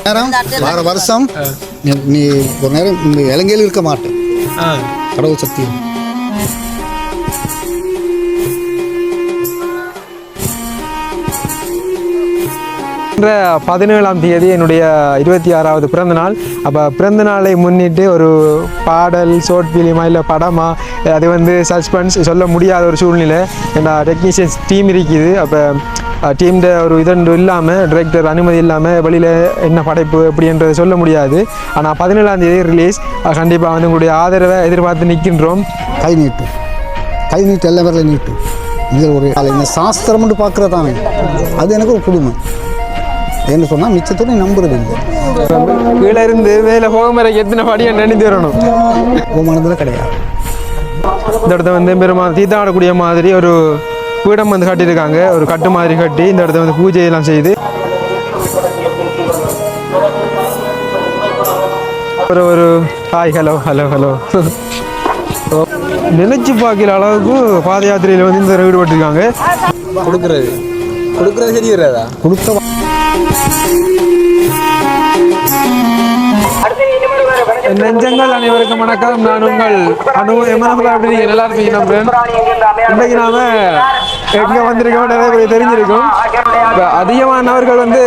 வார வருஷம் நீ ஒரு நேரம் இந்த இலங்கையில் இருக்க மாட்டேன். கடவுள் சத்தியம். என்ற 17ஆம் தேதி என்னுடைய 26வது பிறந்த நாள். அப்போ பிறந்த நாளை முன்னிட்டு ஒரு பாடல், ஷார்ட் ஃபிலிமா இல்லை படமா, அது வந்து சஸ்பென்ஸ் சொல்ல முடியாத ஒரு சூழ்நிலை. ஏன்னா டெக்னீஷியன்ஸ் டீம் இருக்குது. அப்போ டீம்ட ஒரு இதண்டு இல்லாமல், டிரெக்டர் அனுமதி இல்லாமல் வெளியில் என்ன படைப்பு எப்படின்றதை சொல்ல முடியாது. ஆனால் 17ஆம் தேதி ரிலீஸ். கண்டிப்பாக வந்து உங்களுடைய ஆதரவை எதிர்பார்த்து நிற்கின்றோம். கை நீட்டு எல்லா பேரில் நீட்டு. இதில் ஒரு இந்த சாஸ்திரம்னு பார்க்குறதானே, அது எனக்கு ஒரு குடும்பம். என்ன சொன்னால் மிச்சத்தோடு நம்புறது இல்லை. கீழே இருந்து மேலே போக மாதிரி எத்தனை படியை நினைத்து வரணும். மனதில் கிடையாது. இந்த இடத்த வந்து பெருமாள் தீர்த்தாடக்கூடிய மாதிரி ஒரு பீடம் வந்து கட்டியிருக்காங்க. ஒரு கட்டு மாதிரி கட்டி இந்த இடத்த வந்து பூஜையெல்லாம் செய்து ஒரு ஹாய் ஹலோ நினைச்சு பார்க்கல அளவுக்கு பாத யாத்திரையில் வந்து இந்த ஈடுபட்டிருக்காங்க. கொடுக்குறது சரி வராதா? கொடுத்த நெஞ்சங்கள் அனைவருக்கும் வணக்கம். நான் உங்கள் எமனகுலா. அப்படி நீங்கள் நல்லா இருப்பீங்க நம்புறேன். இன்றைக்கு நாம எங்கே வந்திருக்கோம் நிறைய பேர் தெரிஞ்சிருக்கோம். இப்போ அதிகமானவர்கள் வந்து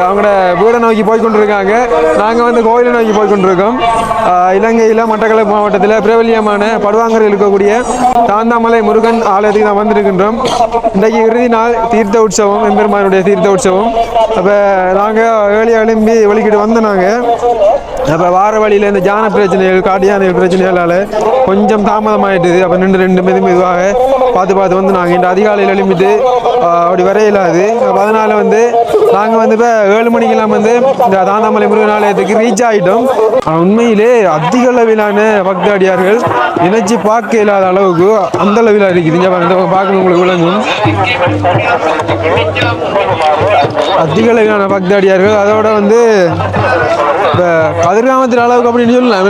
அவங்களோட வீடை நோக்கி போய்கொண்டிருக்காங்க. நாங்கள் வந்து கோயிலை நோக்கி போய்கொண்டிருக்கோம். இலங்கையில் மட்டக்களப்பு மாவட்டத்தில் பிரபல்யமான படுவாங்கரையில் இருக்கக்கூடிய தாந்தாமலை முருகன் ஆலயத்துக்கு நான் வந்திருக்கின்றோம். இன்றைக்கு இறுதி நாள் தீர்த்த உற்சவம், எம்பெருமானுடைய தீர்த்த உற்சவம். அப்போ நாங்கள் ஏழியாக எழும்பி வலிக்கிட்டு வந்தோம். நாங்கள் அப்போ வார வழியில் இந்த ஜான பிரச்சனைகள், காடியான பிரச்சனைகளால் கொஞ்சம் தாமதமாயிட்டுது. அப்போ ரெண்டு மெதுவாக பார்த்து வந்து நாங்கள் இந்த அதிகாலையில் எழும்பிட்டு அப்படி வரையிலாது. அப்போ அதனால் வந்து நாங்கள் வந்து இப்போ 7 மணிக்கெல்லாம் வந்து இந்த தாந்தாமலை முருகன் ஆலயத்துக்கு ரீச் ஆகிட்டோம். உண்மையிலே அதிக அளவிலான பக்தாடியார்கள் நினைச்சு பார்க்க இல்லாத அளவுக்கு அந்த அளவில் இருக்குது. இங்கே பார்க்கணும், உங்களுக்கு விளங்கும். அதிக அளவிலான பக்தாடியார்கள். அதோட வந்து இப்போ கதிர்காமத்தில் அளவுக்கு அப்படின்னு சொல்லலாம்.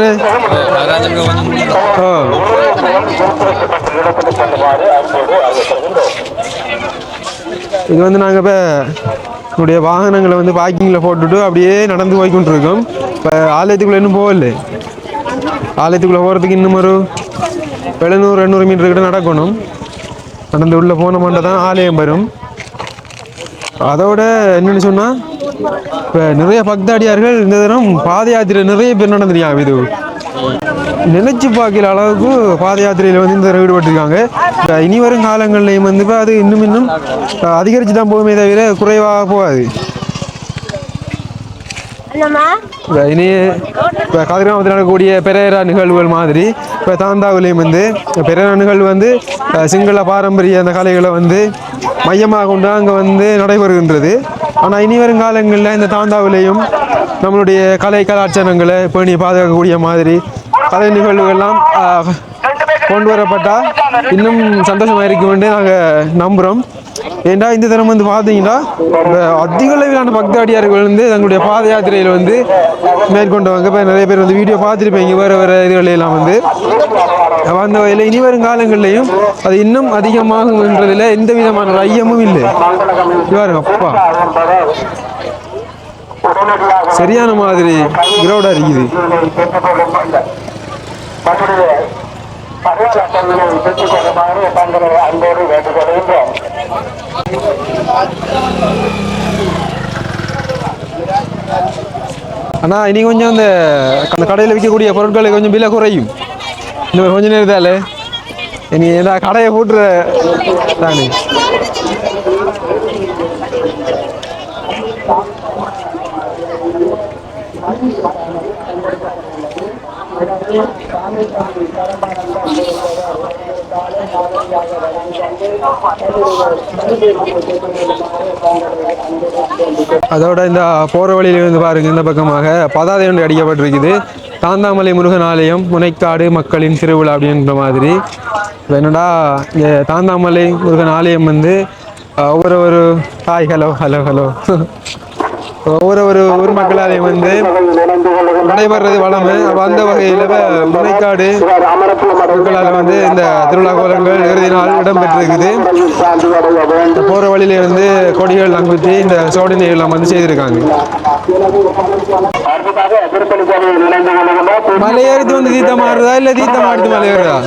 இது வந்து நாங்கள் இப்போ என்னுடைய வாகனங்களை வந்து பார்க்கிங்கில் போட்டுவிட்டு அப்படியே நடந்து போய்கொண்டிருக்கோம். இப்போ ஆலயத்துக்குள்ளே இன்னும் போகல. ஆலயத்துக்குள்ளே போகிறதுக்கு இன்னும் ஒரு 700-800 மீட்டர் கிட்ட நடக்கணும். நடந்து உள்ளே போன மாட்டே தான் ஆலயம் வரும். அதோட என்னென்னு சொன்னால் இப்போ நிறைய பக்தாடியார்கள் இந்த தினம் பாத யாத்திரை நிறைய பேர் நடந்துருக்காங்க. இது நினைச்சு பார்க்கல அளவுக்கு பாத யாத்திரையில் வந்து இந்த ஈடுபட்டிருக்காங்க. இனி வரும் காலங்கள்லையும் வந்து இப்போ அது இன்னும் அதிகரித்து தான் போகுமே தவிர குறைவாக போகாது. இனி இப்போ கதிர்காமத்தில் நடக்கக்கூடிய பெரேரா நிகழ்வுகள் மாதிரி இப்போ தாந்தாவிலையும் வந்து பெரேரா நிகழ்வு வந்து சிங்கள பாரம்பரிய அந்த கலைகளை வந்து மையமாக கொண்டு அங்கே வந்து நடைபெறுகின்றது. ஆனால் இனி வரும் காலங்களில் இந்த தாந்தாவிலையும் நம்மளுடைய கலை கலாச்சாரங்களை பேணி பாதுகாக்கக்கூடிய மாதிரி கலை நிகழ்வுகள்லாம் கொண்டு வரப்பட்டால் இன்னும் சந்தோஷமாக இருக்கும் என்று நாங்கள் நம்புகிறோம். ஏண்டா இந்த தினம் வந்து பார்த்தீங்கன்னா அதிக அளவிலான பக்தாடியார்கள் வந்து தங்களுடைய பாத யாத்திரையில் வந்து மேற்கொண்டவங்க. இப்போ நிறைய பேர் வந்து வீடியோ பார்த்துருப்பீங்க. வேறு இதுகளெல்லாம் வந்து அந்த வகையில் இனி வரும் காலங்கள்லையும் அது இன்னும் அதிகமாகும் என்றதில் எந்த விதமான ஒரு ஐயமும் இல்லை. இவ்வாறு அப்பா சரியான மாதிரி கிரௌடாக இருக்குது. ஆனால் இனி கொஞ்சம் அந்த கடையில் விற்கக்கூடிய பொருட்களை கொஞ்சம் விலை குறையும். இந்த கொஞ்ச நேரத்தால் இனி ஏதாவது கடையை போட்டுற தானே. அதோட இந்த போகிற வழியில வந்து பாருங்க, இந்த பக்கமாக பதாதை ஒன்று அடிக்கப்பட்டிருக்குது. தாந்தாமலை முருகன் ஆலயம் முனைக்காடு மக்களின் திருவிழா அப்படின்ற மாதிரி. என்னடா இந்த தாந்தாமலை முருகன் ஆலயம் வந்து ஒரு ஹாய் ஹலோ ஒவ்வொரு ஊர் மக்களாலையும் வந்து நடைபெறது வளமை. அப்போ அந்த வகையில் முனைக்காடு மக்களால் வந்து இந்த திருவிழா கோலங்கள் இறுதி நாள் இடம்பெற்றிருக்குது. போகிற வழியில இருந்து கொடிகள் அங்குத்தி இந்த சோதனை எல்லாம் வந்து செய்திருக்காங்க. மலையேறது வந்து தீர்த்தம் ஆடுறதா இல்லை தீர்த்தம் ஆடுது மலையேறதா?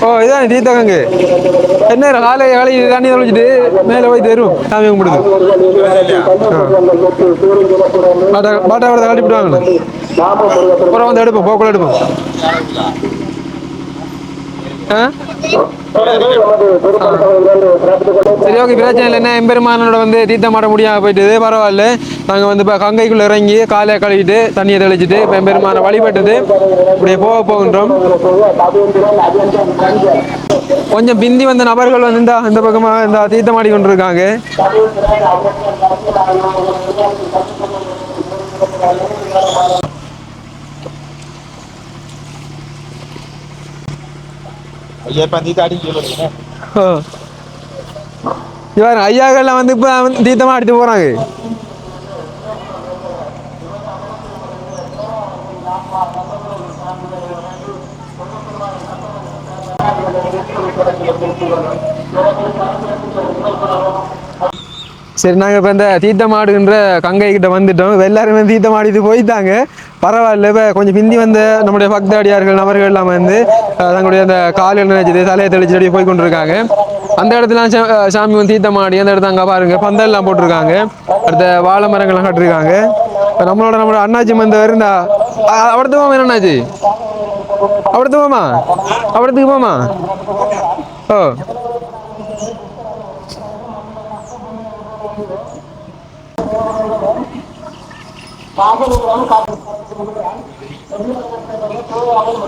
ஓ இதான் தீர்த்தகங்க. என்ன காலை காலை தண்ணி தொலைச்சிட்டு மேலே போய் தரும் சாமி கும்பிடுது. பாட்டா வரதை கட்டிவிடுவாங்களே. அப்புறம் வந்து எடுப்போம், போக்குள்ள எடுப்போம். சரி, ஓகே, பிரச்சனை இல்லைன்னா எம்பெருமானோட வந்து தீர்த்தம் மாட முடியாமல் போயிட்டுது. பரவாயில்ல, நாங்கள் வந்து இப்போ கங்கைக்குள்ளே இறங்கி காலையை கழுவிட்டு தண்ணியை தெளிச்சுட்டு இப்போ எம்பெருமானை வழிபட்டுட்டு இப்படியே போகின்றோம். கொஞ்சம் பிந்தி வந்த நபர்கள் வந்து இந்த பக்கமாக இந்த தீர்த்தம் ஆடி கொண்டிருக்காங்க. இவர் ஐயாக்கள்லாம் வந்து இப்போ தீர்த்தமாக எடுத்து போகிறாங்க. சரி, நாங்கள் இப்போ இந்த தீர்த்தமாடுகின்ற கங்கை கிட்ட வந்துட்டோம். எல்லாருமே தீர்த்தமாடிட்டு போயிட்டாங்க. பரவாயில்ல. இப்போ கொஞ்சம் பிந்தி வந்த நம்முடைய பக்தாடியார்கள் நபர்கள் எல்லாம் வந்து தங்களுடைய அந்த காலில் நினைச்சது தலையை தெளிச்சு போய் கொண்டிருக்காங்க. அந்த இடத்துல சாமி வந்து தீர்த்தமாடி அந்த இடத்த அங்கே பாருங்க பந்தல்லாம் போட்டிருக்காங்க. அடுத்த வாழை மரங்கள்லாம் கட்டிருக்காங்க. நம்மளோட அண்ணாச்சி வந்து இருந்தா அவடத்து போமா அண்ணாச்சி அவடத்து போமா அவடத்துக்கு போமா. ஓ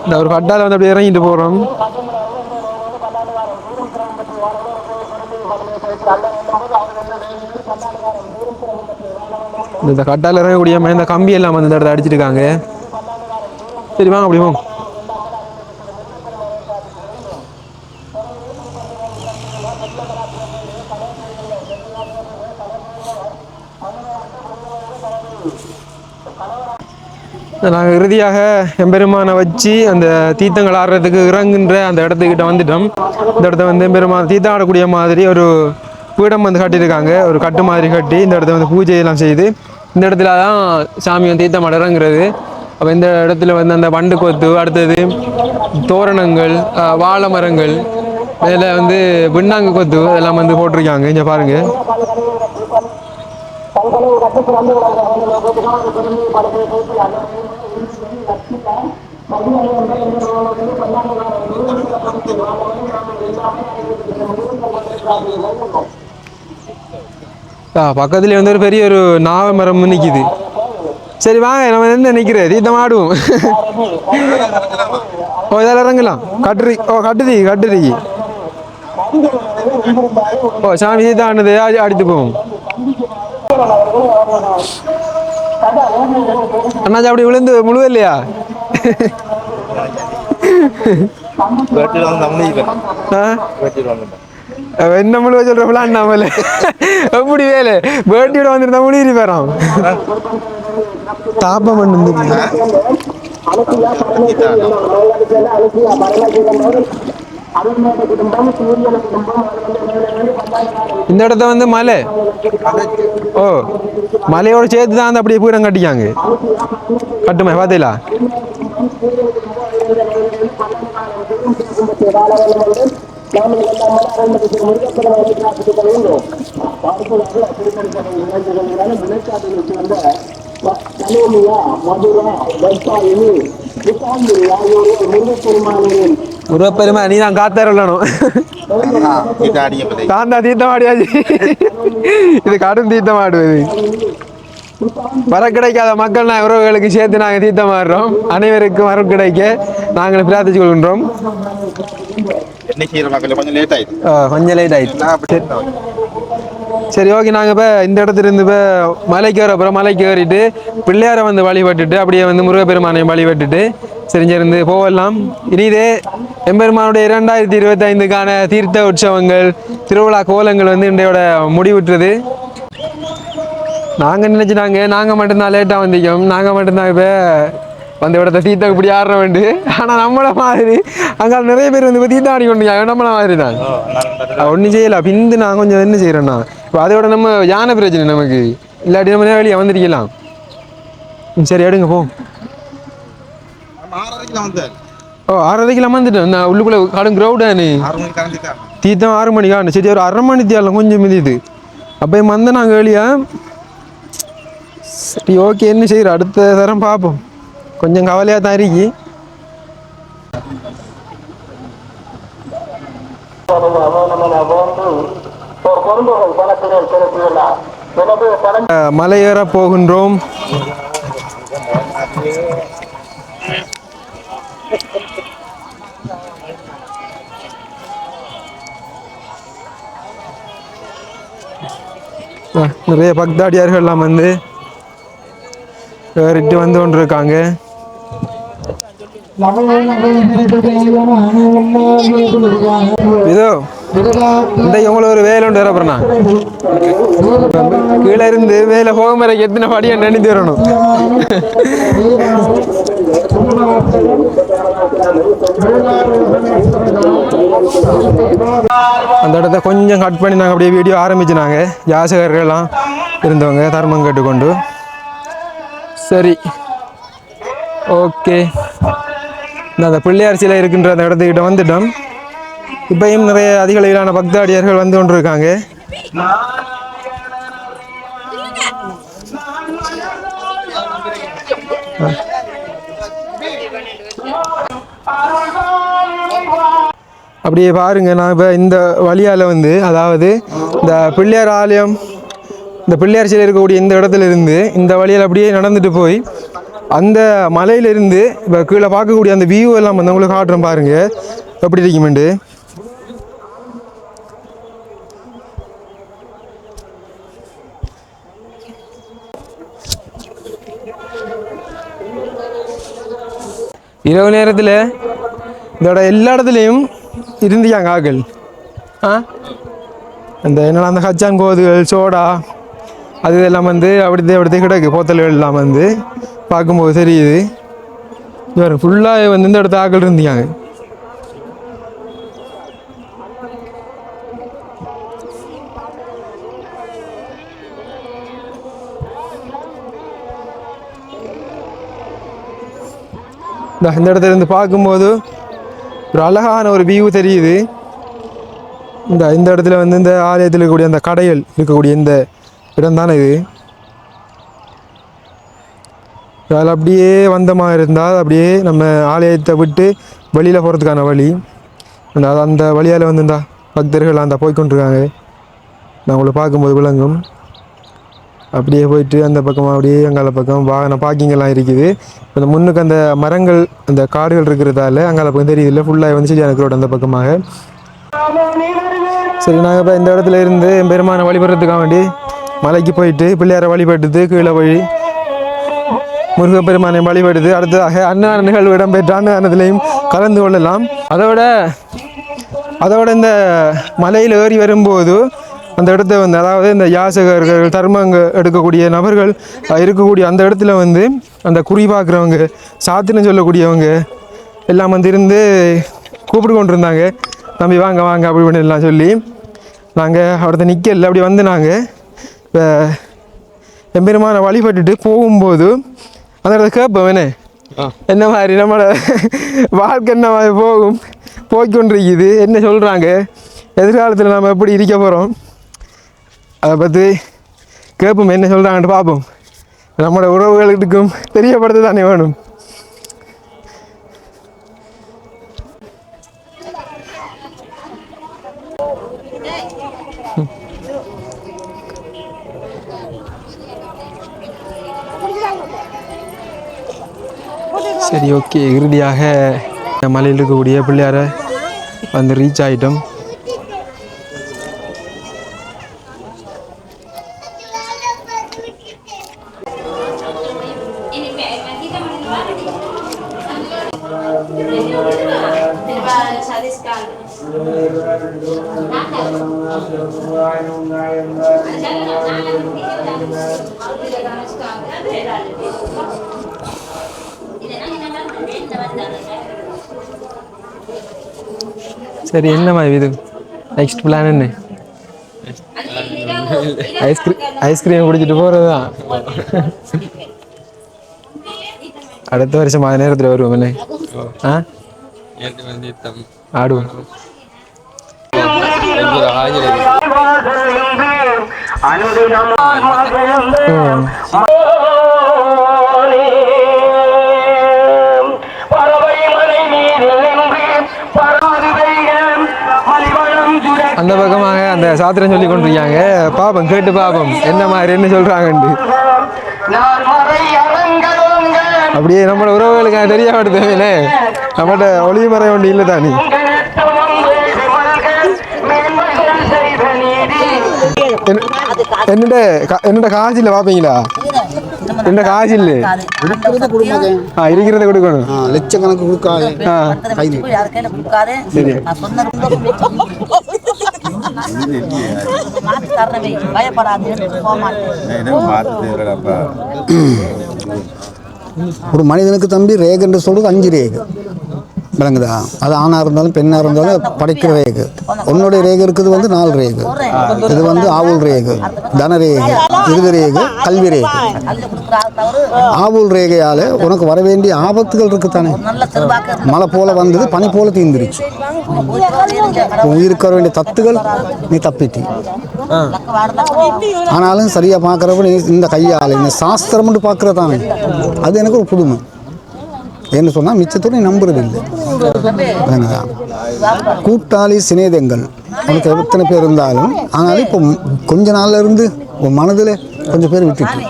இந்த ஒரு கட்டால வந்து அப்படியே இறங்கிட்டு போறோம். இந்த கட்டால இறங்கக்கூடிய இந்த கம்பி எல்லாம் வந்து இந்த இடத்துல அடிச்சிருக்காங்க. சரி வாங்க அப்படி போங்க. நாங்கள் இறுதியாக எம்பெருமானை வச்சு அந்த தீர்த்தங்கள் ஆடுறதுக்கு இறங்குன்ற அந்த இடத்துக்கிட்ட வந்துட்டோம். இந்த இடத்த வந்து எம்பெருமான் தீர்த்தம் ஆடக்கூடிய மாதிரி ஒரு பீடம் வந்து கட்டியிருக்காங்க. ஒரு கட்டு மாதிரி கட்டி இந்த இடத்த வந்து பூஜையெல்லாம் செய்து இந்த இடத்துல தான் சாமி வந்து தீர்த்தம் ஆட இறங்குறது. அப்போ இந்த இடத்துல வந்து அந்த வண்டு கொத்து, அடுத்தது தோரணங்கள், வாழை மரங்கள், இதில் வந்து பின்னாங்கு கொத்து இதெல்லாம் வந்து போட்டிருக்காங்க. இங்கே பாருங்க. பக்கத்துல வந்து ஒரு பெரிய ஒரு நாவ மரம் நிக்குது. சரி வாங்க, நம்ம என்ன நிக்கிறேன் தீர்த்தம் ஆடுவோம். ஓ இதெல்லாம் இறங்கலாம். கட்டுறி ஓ சாமி தீர்த்தம் ஆனது அடித்து போவோம். அண்ணாச்சி அப்படி விழுந்து முழுவ இல்லையா? என்ன முழுவ சொல்றப்பல அண்ணாமல எப்படி வேலை வேட்டியோட வந்துருந்தா முழுகி போறான். தாப்பம் பண்ணு இந்த இடத்த வந்து மலை. ஓ மலையோட சேர்த்து தான் அப்படியே பூரம் கட்டிக்காங்க. கட்டுமா பார்த்தீங்களா? முருகப்பெருமா நீ தான் காத்தரணும். தான் தான் தீர்த்தம் ஆடியாச்சு. இது கடும் தீர்த்தம் ஆடுவது. வர கிடைக்காத மக்கள் நான் உறவுகளுக்கு சேர்த்து நாங்கள் தீர்த்தம் ஆடுறோம். அனைவருக்கும் வர கிடைக்க நாங்கள் பிரார்த்திச்சு கொள்கின்றோம். கொஞ்சம் லேட் ஆயிடுச்சு. சரி ஓகே, நாங்கள் இப்போ இந்த இடத்துல இருந்து இப்போ மலைக்கு வர அப்புறம் மலைக்கு ஏறிட்டு பிள்ளையாரை வந்து வழிபட்டுட்டு அப்படியே வந்து முருகப்பெருமானையும் வழிபட்டுட்டு செஞ்சிருந்து போகலாம். இனிதே எம்பெருமானுடைய 2025க்கான தீர்த்த உற்சவங்கள் திருவிழா கோலங்கள் வந்து இன்றையோட முடிவுற்றது. நாங்கள் நினச்சினாங்க நாங்கள் மட்டும்தான் லேட்டாக வந்திக்கோம். நாங்கள் மட்டும்தான் இப்போ வந்து இடத்த தீர்த்தம் இப்படி ஆடுற வேண்டு. ஆனால் நம்மள மாதிரி அங்கே நிறைய பேர் வந்து இப்போ தீர்த்தம் ஆடி கொண்டு நம்மள மாதிரி தான் ஒன்றும் செய்யலாம். பிந்து நான் கொஞ்சம் என்ன செய்கிறேன்னா இப்போ அதோட நம்ம யானை பிரச்சனை நமக்கு இல்லாட்டி நம்ம வெளியே வந்திருக்கலாம். சரி எடுங்க போ. ஓ 6:30 வந்துட்டேன். நான் உள்ளுக்குள்ளே கடும் கிரௌடானு தீர்த்தம் 6 மணிக்கு ஆகணும். சரி ஒரு 1/2 மணி தேரலாம் கொஞ்சம் மிதிது அப்போ வந்தேன் நாங்கள் வெளியே. சரி ஓகே, என்ன செய்கிறோம் அடுத்த தரம் பார்ப்போம். கொஞ்சம் கவலையாக தான் இருக்கு. மலையேற போகின்றோம். நிறைய பக்தாடியார்கள்லாம் வந்து ஏறிட்டு வந்து கொண்டு இருக்காங்க. இதோ இந்த இவங்கள ஒரு வேலை உண்டு வரப்பண்ணா கீழே இருந்து வேலை போக மாதிரி எத்தனை படியா நினைத்து வரணும். அந்த இடத்த கொஞ்சம் கட் பண்ணி நாங்கள் அப்படியே வீடியோ ஆரம்பிச்சுனாங்க. யாசகர்கள்லாம் இருந்தவங்க தர்மம் கேட்டுக்கொண்டு. சரி, ஓகே. அந்த பிள்ளையார் சிலை இருக்கின்ற அந்த இடத்துக்கிட்ட வந்துட்டோம். இப்பயும் நிறைய அதிக அளவிலான பக்தாடியர்கள் வந்து கொண்டு இருக்காங்க. அப்படியே பாருங்க, நான் இப்போ இந்த வழியால் வந்து அதாவது இந்த பிள்ளையார் ஆலயம், இந்த பிள்ளையார் சிலை இருக்கக்கூடிய இந்த இடத்துல இருந்து இந்த வழியால் அப்படியே நடந்துட்டு போய் அந்த மலையிலிருந்து இப்போ கீழே பார்க்கக்கூடிய அந்த வியூ எல்லாம் வந்து உங்களுக்கு காட்டுறேன் பாருங்க எப்படி இருக்குமெண்டு. இரவு நேரத்தில் இதோட எல்லா இடத்துலையும் இருந்தியாங்க ஆக்கள். அந்த என்னென்னா அந்த கச்சான் கோதுகள் சோடா அது இதெல்லாம் வந்து அப்படித்தே கிடக்கு. போத்தல்கள் எல்லாம் வந்து பார்க்கும்போது தெரியுது. இவர் ஃபுல்லாக வந்து இந்த இடத்த ஆக்கள் இருந்தியாங்க. இந்த இடத்துல இருந்து பார்க்கும்போது ஒரு அழகான ஒரு வியூ தெரியுது. இந்த இடத்துல வந்து இந்த ஆலயத்தில் இருக்கக்கூடிய அந்த கடைகள் இருக்கக்கூடிய இந்த இடம் தானே இது. அதில் அப்படியே வந்த மாதிரி இருந்தால் அப்படியே நம்ம ஆலயத்தை விட்டு வெளியில் போகிறதுக்கான வழி. அந்த வழியால் வந்து இந்த பக்தர்கள் அந்த போய்கொண்டிருக்காங்க. நான் உங்களை பார்க்கும்போது விளங்கும். அப்படியே போயிட்டு அந்த பக்கமாக அப்படியே அங்கால பக்கம் வாகன பார்க்கிங்கெல்லாம் இருக்குது. அந்த முன்னுக்கு அந்த மரங்கள் அந்த காடுகள் இருக்கிறதால அங்கால பக்கம் தெரியுதில்லை. ஃபுல்லாக வந்து சரியான ரோடு அந்த பக்கமாக. சரி, நாங்கள் இப்போ இந்த இடத்துல இருந்து பெருமான வழிபடுறதுக்காக வேண்டி மலைக்கு போயிட்டு பிள்ளையாரை வழிபட்டுட்டு கீழே போய் முருகப்பெருமானை வழிபடுது. அடுத்ததாக அன்னதான நிகழ்வு இடம்பெற்ற அன்னதானத்திலையும் கலந்து கொள்ளலாம். அதோட இந்த மலையில் ஏறி வரும்போது அந்த இடத்த வந்து அதாவது இந்த யாசகர்கள் தர்மங்க எடுக்கக்கூடிய நபர்கள் இருக்கக்கூடிய அந்த இடத்துல வந்து அந்த குறி பார்க்குறவங்க சாத்தின்னு சொல்லக்கூடியவங்க எல்லாம் வந்து இருந்து கூப்பிட்டு கொண்டு இருந்தாங்க. தம்பி வாங்க வாங்க அப்படி பண்ணி எல்லாம் சொல்லி நாங்கள் அவர்கிட்ட நிற்கல. அப்படி வந்து நாங்கள் இப்போ எம்பெருமான வழிபட்டுட்டு போகும்போது அந்த இடத்த கேட்போம் என்ன மாதிரி நம்மளோட வாழ்க்கை என்ன மாதிரி போய்கொண்டிருக்குது, என்ன சொல்கிறாங்க, எதிர்காலத்தில் நம்ம எப்படி இருக்க போகிறோம், அதை பற்றி கேட்போம். என்ன சொல்கிறாங்கன்ட்டு பார்ப்போம். நம்மளோட உறவுகளுக்கும் தெரியப்படுத்த தானே வேணும். சரி, ஓகே. இறுதியாக மலையில் இருக்கக்கூடிய பிள்ளையாரை வந்து ரீச் ஆகிட்டோம். சரி, என்னம்மா இது நெக்ஸ்ட் பிளான் என்ன? ஐஸ்கிரீம் குடிச்சிட்டு போகிறது தான். அடுத்த வருஷம் அது நேரத்தில் வருவோம். என்ன ஆடுவோம். அந்த பக்கமாக அந்த சாத்திரம் சொல்லி கொண்டிருக்காங்க. பாப்போம், கேட்டு பாப்போம் என்ன மாதிரி என்ன சொல்றாங்கன்னு. அப்படியே நம்மளோட உறவுகளுக்கு தெரிய மாட்டேதுன்னு நம்மகிட்ட ஒளி மறை ஒன்று இல்லை தானே. என்னோட காட்சியில் பார்ப்பீங்களா? என்ன காசு இல்லை இருக்கிறத கொடுங்க. இருக்கிறத கொடுக்கணும் லட்சக்கணக்கு கொடுக்காது. கை நீட்டு. சரி ஒரு மனிதனுக்கு தம்பி ரேகு என்று சொல்றது 5 ரேகு விளங்குதா? அது ஆணாக இருந்தாலும் பெண்ணாக இருந்தாலும் படைக்கிற ரேகு. உன்னுடைய ரேகு இருக்குது 4 ரேகு. இது ஆவுல் ரேகு, தன ரேகு, இறுதி ரேகு, கல்வி ரேகு. ஆவுல் ரேகையால் உனக்கு வர வேண்டிய ஆபத்துகள் இருக்குத்தானே. மழை போல வந்தது, பனி போல தீர்ந்துருச்சு. உயிருக்கு வர வேண்டிய தத்துகள் நீ தப்பிட்டி. ஆனாலும் சரியா பார்க்குறப்ப நீ இந்த கையால் இந்த சாஸ்திரம்னு பார்க்குறதானே, அது எனக்கு ஒரு புதுமை. என்ன சொன்னால் மிச்சத்தோடு நீ நம்புறதில்லை. கூட்டாளி சிநேதங்கள் உனக்கு எத்தனை பேர் இருந்தாலும், ஆனாலும் இப்போ கொஞ்ச நாள்ல இருந்து உன் மனதில் கொஞ்சம் பேர் விட்டுட்டு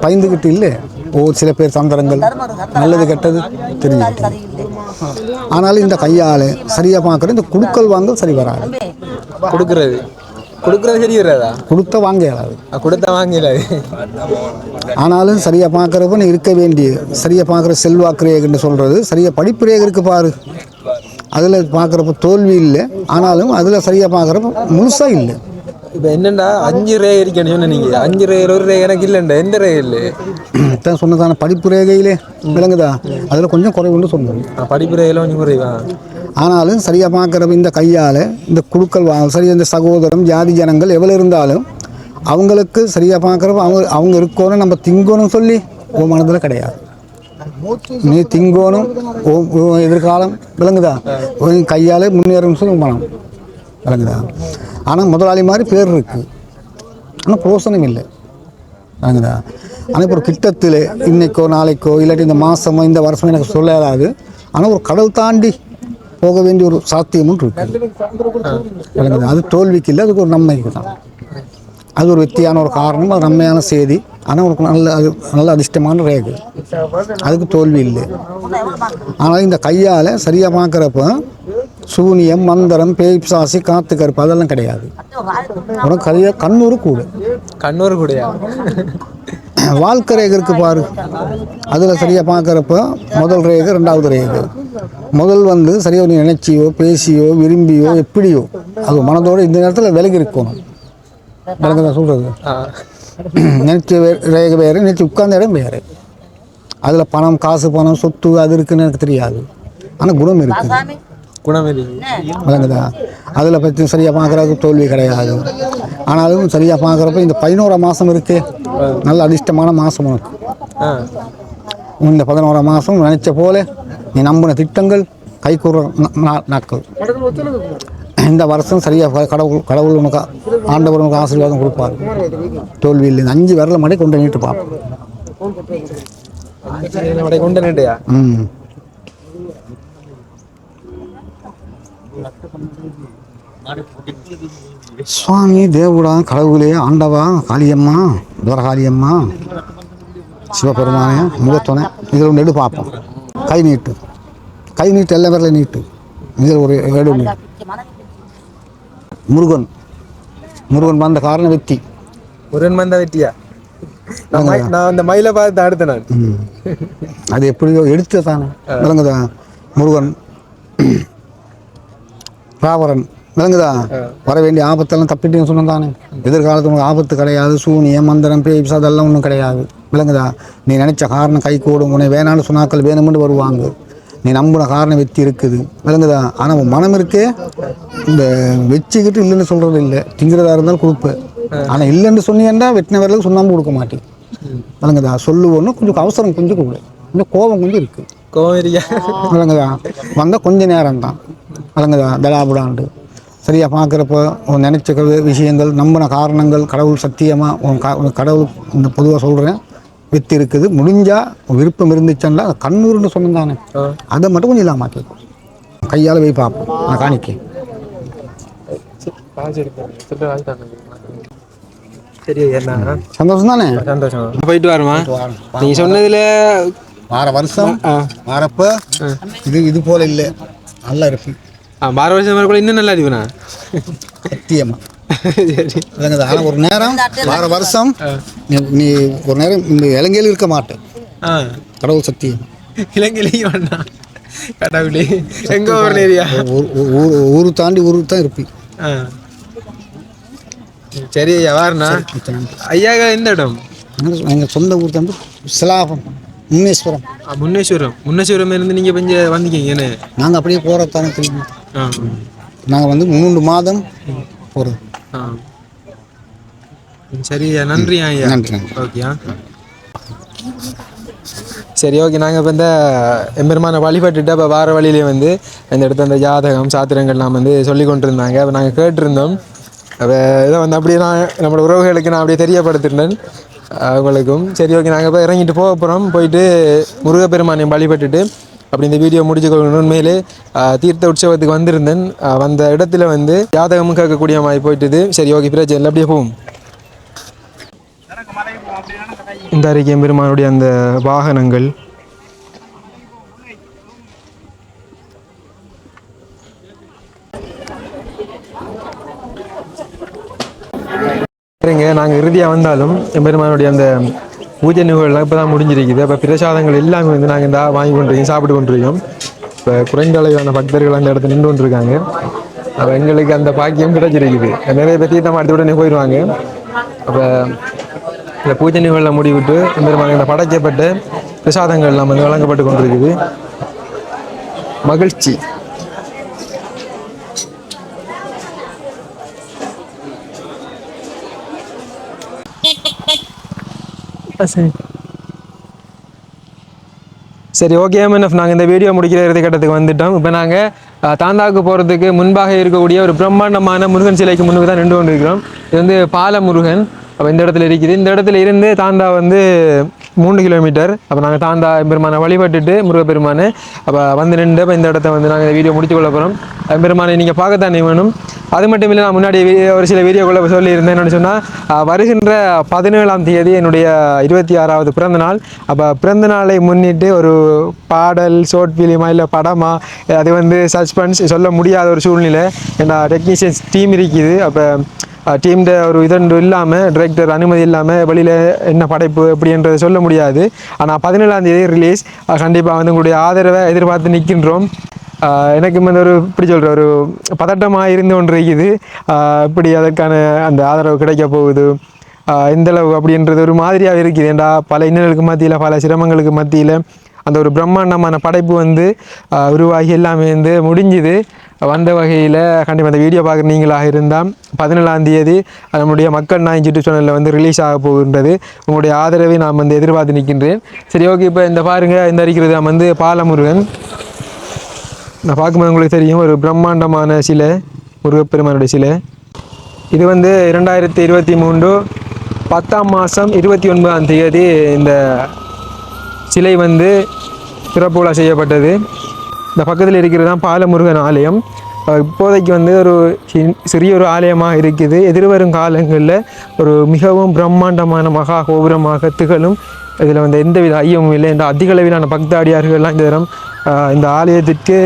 பயந்துக்கிட்டு இல்லை. சில பேர் தந்திரங்கள் நல்லது கெட்டது தெரிஞ்சுக்கிட்டு. ஆனாலும் இந்த கையால் சரியாக பார்க்குற இந்த குடுக்கல் வாங்கல் சரி வராது. கொடுக்குறது சரி வராதா? கொடுத்த வாங்க இயலாது, கொடுத்தா வாங்கலாது. ஆனாலும் சரியாக பார்க்குறப்ப நீ இருக்க வேண்டிய சரியாக பார்க்குற செல்வாக்கு ரேகுன்னு சொல்கிறது சரியாக படிப்பு ரேகு இருக்கு பாரு. அதில் பார்க்குறப்ப தோல்வி இல்லை, ஆனாலும் அதில் சரியாக பார்க்குறப்ப முழுசாக இல்லை. இப்போ என்னண்டா 5 ரே இருக்கணும் சொன்ன நீங்கள். 5 ரே ஒரு ரே எனக்கு இல்லைண்டா. எந்த ரே இல்லை தான் சொன்னதான படிப்பு ரேகையிலே விளங்குதா? அதில் கொஞ்சம் குறைவுன்னு சொன்னது. படிப்பு ரேகையில் கொஞ்சம் குறைவா? ஆனாலும் சரியாக பார்க்குறப்ப இந்த கையால் இந்த குழுக்கள் சரியாக இந்த சகோதரம் ஜாதி ஜனங்கள் எவ்வளோ இருந்தாலும் அவங்களுக்கு சரியாக பார்க்குறப்ப அவங்க இருக்கணும், நம்ம திங்கணும் சொல்லி உன் மனதில் கிடையாது. நீ திங்கோணும் எதிர்காலம் விளங்குதா? கையால் முன்னேறும் சொல்லி மனம் விளங்குதா? ஆனால் முதலாளி மாதிரி பேர் இருக்குது, ஆனால் பிரோசனம் இல்லை விளங்குதா? ஆனால் இப்போ ஒரு கிட்டத்தில் இன்னைக்கோ நாளைக்கோ இல்லாட்டி இந்த மாதமோ இந்த வருஷமோ எனக்கு சொல்லாது. ஆனால் ஒரு கடல் தாண்டி போக வேண்டிய ஒரு சாத்தியமும் இருக்குது. அது தோல்விக்கு இல்லை, அதுக்கு ஒரு நன்மைக்கு தான். அது ஒரு வெற்றியான ஒரு காரணம், அது நன்மையான செய்தி. ஆனால் உனக்கு நல்ல அதிர்ஷ்டமான ரேகு, அதுக்கு தோல்வி இல்லை. ஆனால் இந்த கையால் சரியாக பார்க்குறப்ப சூனியம் மந்திரம் பேய் சாசி காத்து கருப்பு அதெல்லாம் கிடையாது. உனக்கு கையாக கண்ணூறு கூடயா வாழ்க்கை ரேகு இருக்கு பாரு. அதில் சரியாக பார்க்குறப்ப முதல் ரேகு, 2வது ரேகு. முதல் சரியாக நீ நினைச்சியோ பேசியோ விரும்பியோ எப்படியோ அது மனதோடு இந்த நேரத்தில் விலகி இருக்கணும். விலங்கு தான் சொல்கிறது. நினைச்ச ரேகு வேறு, நினைச்சு உட்கார்ந்த இடம் வேறு. அதில் பணம் காசு பணம் சொத்து அது இருக்குன்னு எனக்கு தெரியாது, ஆனால் குணம் இருக்குது. விளங்குதா? அதில் பற்றி சரியாக பார்க்குறதுக்கு தோல்வி கிடையாது. ஆனாலும் சரியாக பார்க்குறப்ப இந்த 11ஆம் மாதம் இருக்கு, நல்ல அதிர்ஷ்டமான மாதம் உனக்கு. இந்த 11ஆம் மாதம் நினைச்ச போல நீ நம்பின திட்டங்கள் கைகூற நாட்கள். இந்த வருஷம் சரியாக கடவுள் உனக்கு ஆண்டவர் உனக்கு ஆசீர்வாதம் கொடுப்பார். தோல்வி இல்லை. 5 விரல மடை கொண்டு நீட்டு பார்ப்போம். சுவாமி தேவுடா கடவுளே ஆண்டவா காளியம்மா துவரகாளியம்மா சிவபெருமானே முகத்துணை இதில் ஒன்று எடு பார்ப்போம். கை நீட்டு எல்லா பேரில் நீட்டு. இதில் ஒரு எடு நீட்டு. முருகன் வந்த காரணம் வெற்றி. முருகன் வந்த வெற்றியா? நான் அந்த மயிலை பார்த்து அடுத்த நான் அது எப்படியோ எடுத்து தானே விளங்குதா? முருகன் ராவரன் விளங்குதா? வர வேண்டிய ஆபத்தெல்லாம் தப்பிட்டு சொன்னதானே. எதிர்காலத்து உனக்கு ஆபத்து கிடையாது. சூனியம் மந்திரம் பேய் அதெல்லாம் ஒன்றும் கிடையாது. விளங்குதா? நீ நினைச்ச காரணம் கை கூடும். உன்னை வேணான்னு சொன்னாக்கள் வேணும்னு வருவாங்க. நீ நம்பின காரணம் வெற்றி இருக்குது. விளங்குதா? ஆனால் உன் மனம் இருக்கே இந்த வச்சுக்கிட்டு இல்லைன்னு சொல்கிறது இல்லை. திங்கிறதா இருந்தாலும் கொடுப்பேன். ஆனால் இல்லைன்னு சொன்னீங்கன்னா வெட்டினவர்களுக்கு சொன்னாமல் கொடுக்க மாட்டேன். விளங்குதா? சொல்லுவோன்னு கொஞ்சம் அவசரம் கொஞ்சம் கூட கொஞ்சம் கோபம் கொஞ்சம் இருக்குது. விளங்குதா? வந்தால் கொஞ்சம் நேரம் தான். விளங்குதா? தடாபுடாண்டு சரியாக பார்க்குறப்ப உன் நினைச்ச விஷயங்கள் நம்பின காரணங்கள் கடவுள் சத்தியமாக உன் கடவுள் இந்த பொதுவாக சொல்கிறேன் வெற்றி இருக்குது. முடிஞ்சால் விருப்பம் இருந்துச்சுன்னா கண்ணூர்னு சொன்னானே அதை மட்டும் கொஞ்சம் இல்லாமல் கேட்கும். கையால் போய் பார்ப்போம். நான் காணிக்க சந்தோஷம் தானே? சந்தோஷம். போயிட்டு வருமா? நீ சொன்னதில் வார வருஷம் வரப்ப இது போல இல்லை, நல்லா இருக்கு. வார வருஷம் வரக்குள்ள இன்னும் நல்லா இருக்குண்ணா சத்தியமா. ஆனால் ஒரு நேரம் வார வருஷம் நீ ஒரு நேரம் இந்த இலங்கையில் இருக்க மாட்டேன். ஆ கடவுள் சத்தியம். இலங்கையிலேயும் வேண்டாம் கடவுளே. எங்கே ஒரு ஏரியா? ஊர் தாண்டி ஊருக்கு தான் இருப்பேன். ஆ சரி ஐயா வாருண்ணா. ஐயா எந்த இடம்? எங்கள் சொந்த ஊர் தான் சிலாபம் முன்னேஸ்வரம். முன்னேஸ்வரம் இருந்து நீங்கள் இப்போ இங்கே வந்தீங்கன்னு? நாங்கள் அப்படியே போகிறதானே தெரியும். ஆ நாங்கள் வந்து 3 மாதம் போகிறோம். ஆ சரி ஐயா, நன்றி ஐயா. நன்றி நன்றி. ஓகேயா, சரி ஓகே. நாங்கள் இப்போ இந்த எம்பெருமான வழிபட்டுட்டு அப்போ வார வழியிலே வந்து இந்த இடத்துல அந்த ஜாதகம் சாத்திரங்கள்லாம் வந்து சொல்லி கொண்டு இருந்தாங்க. அப்போ நாங்கள் கேட்டிருந்தோம். அப்போ இதை வந்து அப்படியே நான் நம்மளோட உறவுகளுக்கு நான் அப்படியே தெரியப்படுத்திருந்தேன் அவங்களுக்கும். சரி ஓகே, நாங்கள் இப்போ இறங்கிட்டு போக போகிறோம். போயிட்டு முருகப்பெருமானையும் வழிபட்டுட்டு அப்படி இந்த வீடியோ முடிச்சுக்கொள்ளணும். உண்மையிலே தீர்த்த உற்சவத்துக்கு வந்திருந்தேன். வந்த இடத்துல வந்து ஜாதகமும் கேட்கக்கூடிய மாதிரி போயிட்டுது. சரி ஓகே, பிரச்சனை இல்லை, அப்படியே போவோம். இந்த அறிக்கை எம்பெருமானுடைய அந்த வாகனங்கள் நாங்கள் இறுதியாக வந்தாலும் எம்பெருமானுடைய அந்த பூஜை நிகழ்வுகள்லாம் இப்போ தான் முடிஞ்சிருக்குது. அப்போ பிரசாதங்கள் எல்லாமே வந்து நாங்கள் இந்த வாங்கி கொண்டிருக்கோம், சாப்பிட்டு கொண்டிருக்கோம். இப்போ குறைந்த அளவிலான பக்தர்கள் அந்த இடத்துல நின்று கொண்டிருக்காங்க. அப்போ எங்களுக்கு அந்த பாக்கியம் கிடைச்சிருக்குது. நிறைய பேர் தீர்த்தம் அடுத்த உடனே போயிடுவாங்க. அப்போ இந்த பூஜை நிகழ்வுகளை முடிவிட்டு எம்பெருமான் இந்த படைக்கப்பட்ட பிரசாதங்கள் எல்லாம் வந்து வழங்கப்பட்டு கொண்டிருக்குது. மகிழ்ச்சி. சரி ஓகே எம்என்எஃப், நாங்கள் இந்த வீடியோ முடிக்கிற இறுதி கட்டத்துக்கு வந்துட்டோம். இப்போ நாங்கள் தாந்தாவுக்கு போகிறதுக்கு முன்பாக இருக்கக்கூடிய ஒரு பிரம்மாண்டமான முருகன் சிலைக்கு முன்னுக்கு தான் நின்று கொண்டு இருக்கிறோம். இது வந்து பால முருகன். அப்போ இந்த இடத்துல இருக்குது. இந்த இடத்துல இருந்து தாந்தா வந்து 3 கிலோமீட்டர். அப்போ நாங்கள் தாந்தா பெருமானை வழிபட்டுட்டு முருகப்பெருமானை அப்போ வந்து நின்று இப்போ இந்த இடத்த வந்து நாங்கள் வீடியோ முடித்து கொள்ள போகிறோம். பெருமானை நீங்கள் பார்க்கத்தானே வேணும். அது மட்டும் இல்லை, நான் முன்னாடி ஒரு சில வீடியோக்குள்ளே சொல்லியிருந்தேன். என்னென்னு சொன்னால் வருகின்ற 17ஆம் தேதி என்னுடைய 26வது பிறந்த நாள். அப்போ பிறந்த நாளை முன்னிட்டு ஒரு பாடல், ஷார்ட் ஃபிலிமா இல்லை படமா, அது வந்து சஸ்பென்ஸ் சொல்ல முடியாத ஒரு சூழ்நிலை. ஏன்னா டெக்னீஷியன்ஸ் டீம் இருக்குது. அப்போ டீம்ட ஒரு இதண்டு இல்லாமல், டிரெக்டர் அனுமதி இல்லாமல் வெளியில் என்ன படைப்பு எப்படின்றத சொல்ல முடியாது. ஆனால் 17ஆம் தேதி ரிலீஸ். கண்டிப்பாக வந்து உங்களுடைய ஆதரவை எதிர்பார்த்து நிற்கின்றோம். எனக்கு வந்து ஒரு இப்படி சொல்கிற ஒரு பதட்டமாக இருந்து ஒன்று இருக்குது. இப்படி அதற்கான அந்த ஆதரவு கிடைக்க போகுது எந்தளவு அப்படின்றது ஒரு மாதிரியாக இருக்குது. ஏண்டா பல இன்னல்களுக்கு மத்தியில், பல சிரமங்களுக்கு மத்தியில் அந்த ஒரு பிரம்மாண்டமான படைப்பு வந்து உருவாகி எல்லாமே வந்து முடிஞ்சுது. வந்த வகையில் கண்டிப்பாக அந்த வீடியோ பார்க்குற நீங்களாக இருந்தால் 17ஆம் தேதி நம்முடைய மக்கள் நாய் யூடியூப் சேனலில் வந்து ரிலீஸ் ஆக போகின்றது. உங்களுடைய ஆதரவை நான் வந்து எதிர்பார்த்து நிற்கின்றேன். சரி ஓகே, இப்போ இந்த பாருங்கள், இந்த இருக்கிறது நம்ம வந்து பாலமுருகன். நான் பார்க்கும்போது உங்களுக்கு தெரியும், ஒரு பிரம்மாண்டமான சிலை, முருகப்பெருமானுடைய சிலை. இது வந்து 2023 10ஆம் மாதம் 29ஆம் தேதி இந்த சிலை வந்து சிறப்பு விழா செய்யப்பட்டது. இந்த பக்கத்தில் இருக்கிறது தான் பாலமுருகன் ஆலயம். இப்போதைக்கு வந்து ஒரு சிறிய ஒரு ஆலயமாக இருக்குது. எதிர்வரும் காலங்களில் ஒரு மிகவும் பிரம்மாண்டமான மகா கோபுரமாக திகழும். இதில் வந்து எந்தவித ஐயமும் இல்லை. இந்த அதிக அளவிலான பக்தாடியார்கள்லாம் இந்த தரம் இந்த ஆலயத்திற்கு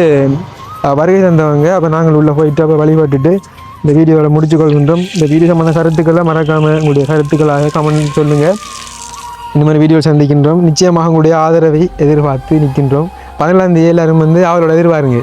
வருகை தந்தவங்க. அப்போ நாங்கள் உள்ளே போயிட்டு அப்போ வழிபட்டுட்டு இந்த வீடியோவில் முடித்து கொள்கின்றோம். இந்த வீடியோ சம்பந்த கருத்துக்களை மறக்காமல் உங்களுடைய கருத்துக்களாக கமெண்ட் சொல்லுங்கள். இந்த மாதிரி வீடியோ சந்திக்கின்றோம். நிச்சயமாக உங்களுடைய ஆதரவை எதிர்பார்த்து நிற்கின்றோம். 17ஆம் தேதி எல்லாரும் வந்து அவரோட எதிர்பாருங்க.